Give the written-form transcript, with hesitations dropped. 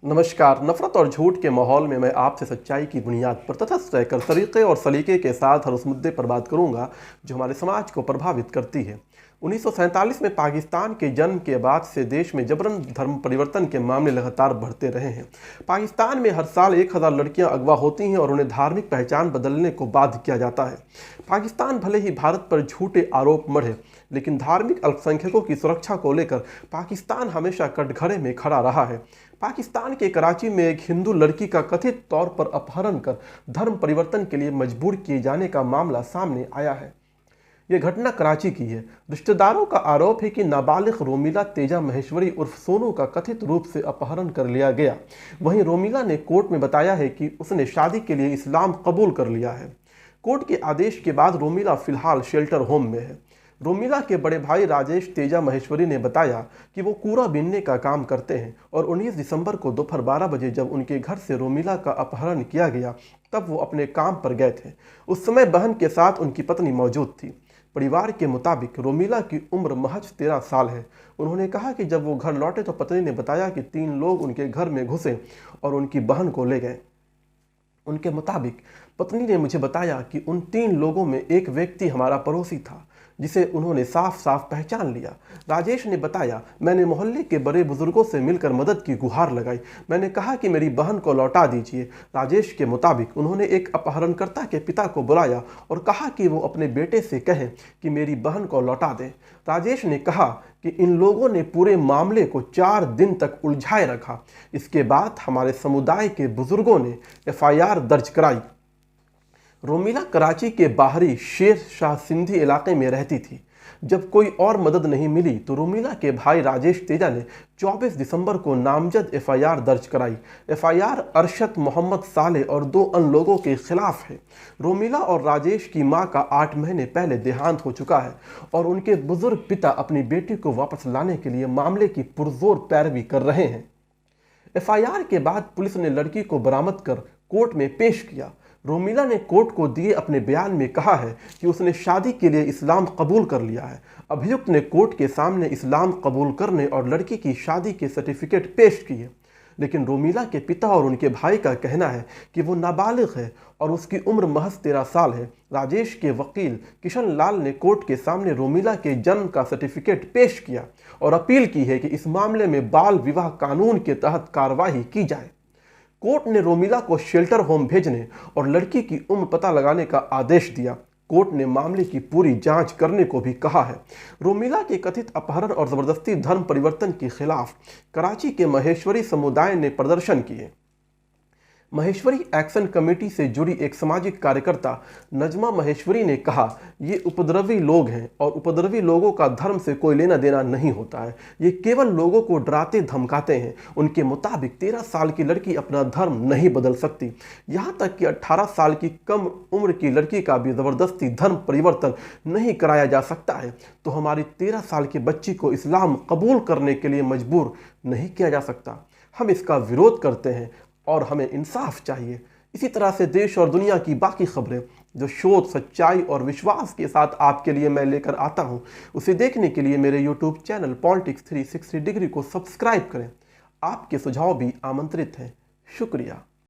नमस्कार। नफरत और झूठ के माहौल में मैं आपसे सच्चाई की बुनियाद पर तटस्थ रहकर तरीके और सलीके के साथ हर उस मुद्दे पर बात करूंगा जो हमारे समाज को प्रभावित करती है। 1947 में पाकिस्तान के जन्म के बाद से देश में जबरन धर्म परिवर्तन के मामले लगातार बढ़ते रहे हैं। पाकिस्तान में हर साल 1000 लड़कियां अगवा होती हैं और उन्हें धार्मिक पहचान बदलने को बाध्य किया जाता है। पाकिस्तान भले ही भारत पर झूठे आरोप मढ़े, लेकिन धार्मिक अल्पसंख्यकों की सुरक्षा को लेकर पाकिस्तान हमेशा कटघरे में खड़ा रहा है। पाकिस्तान के कराची में एक हिंदू लड़की का कथित तौर पर अपहरण कर धर्म परिवर्तन के लिए मजबूर किए जाने का मामला सामने आया है। यह घटना कराची की है। रिश्तेदारों का आरोप है कि नाबालिग रोमिला तेजा महेश्वरी उर्फ सोनू का कथित रूप से अपहरण कर लिया गया। वहीं रोमिला ने कोर्ट में बताया है कि उसने शादी के लिए इस्लाम कबूल कर लिया है। कोर्ट के आदेश के बाद रोमिला फिलहाल शेल्टर होम में है। रोमिला के बड़े भाई राजेश तेजा महेश्वरी ने बताया कि वो कूड़ा बीनने का काम करते हैं और 19 दिसंबर को दोपहर 12 बजे जब उनके घर से रोमिला का अपहरण किया गया तब वो अपने काम पर गए थे। उस समय बहन के साथ उनकी पत्नी मौजूद थी। परिवार के मुताबिक रोमिला की उम्र महज 13 साल है। उन्होंने कहा कि जब वो घर लौटे तो पत्नी ने बताया कि 3 लोग उनके घर में घुसे और उनकी बहन को ले गए। उनके मुताबिक पत्नी ने मुझे बताया कि उन 3 लोगों में एक व्यक्ति हमारा पड़ोसी था जिसे उन्होंने साफ साफ पहचान लिया। राजेश ने बताया, मैंने मोहल्ले के बड़े बुजुर्गों से मिलकर मदद की गुहार लगाई। मैंने कहा कि मेरी बहन को लौटा दीजिए। राजेश के मुताबिक उन्होंने एक अपहरणकर्ता के पिता को बुलाया और कहा कि वो अपने बेटे से कहें कि मेरी बहन को लौटा दें। राजेश ने कहा कि इन लोगों ने पूरे मामले को 4 दिन तक उलझाए रखा। इसके बाद हमारे समुदाय के बुजुर्गों ने FIR दर्ज कराई। रोमिला कराची के बाहरी शेर शाह सिंधी इलाके में रहती थी। जब कोई और मदद नहीं मिली तो रोमिला के भाई राजेश तेजा ने 24 दिसंबर को नामजद FIR दर्ज कराई। FIR अरशद मोहम्मद साले और 2 अन्य लोगों के खिलाफ है। रोमिला और राजेश की मां का 8 महीने पहले देहांत हो चुका है और उनके बुजुर्ग पिता अपनी बेटी को वापस लाने के लिए मामले की पुरजोर पैरवी कर रहे हैं। FIR के बाद पुलिस ने लड़की को बरामद कर कोर्ट में पेश किया। रोमिला ने कोर्ट को दिए अपने बयान में कहा है कि उसने शादी के लिए इस्लाम कबूल कर लिया है। अभियुक्त ने कोर्ट के सामने इस्लाम कबूल करने और लड़की की शादी के सर्टिफिकेट पेश किए, लेकिन रोमिला के पिता और उनके भाई का कहना है कि वो नाबालिग है और उसकी उम्र महज 13 साल है। राजेश के वकील किशन लाल ने कोर्ट के सामने रोमिला के जन्म का सर्टिफिकेट पेश किया और अपील की है कि इस मामले में बाल विवाह कानून के तहत कार्रवाई की जाए। कोर्ट ने रोमिला को शेल्टर होम भेजने और लड़की की उम्र पता लगाने का आदेश दिया। कोर्ट ने मामले की पूरी जांच करने को भी कहा है। रोमिला के कथित अपहरण और जबरदस्ती धर्म परिवर्तन के खिलाफ कराची के महेश्वरी समुदाय ने प्रदर्शन किए। महेश्वरी एक्शन कमेटी से जुड़ी एक सामाजिक कार्यकर्ता नजमा महेश्वरी ने कहा, ये उपद्रवी लोग हैं और उपद्रवी लोगों का धर्म से कोई लेना देना नहीं होता है। ये केवल लोगों को डराते धमकाते हैं। उनके मुताबिक 13 साल की लड़की अपना धर्म नहीं बदल सकती। यहाँ तक कि 18 साल की कम उम्र की लड़की का भी ज़बरदस्ती धर्म परिवर्तन नहीं कराया जा सकता है, तो हमारी 13 साल की बच्ची को इस्लाम कबूल करने के लिए मजबूर नहीं किया जा सकता। हम इसका विरोध करते हैं और हमें इंसाफ चाहिए। इसी तरह से देश और दुनिया की बाकी खबरें जो शोध, सच्चाई और विश्वास के साथ आपके लिए मैं लेकर आता हूं, उसे देखने के लिए मेरे YouTube चैनल पॉलिटिक्स 360 डिग्री को सब्सक्राइब करें। आपके सुझाव भी आमंत्रित हैं। शुक्रिया।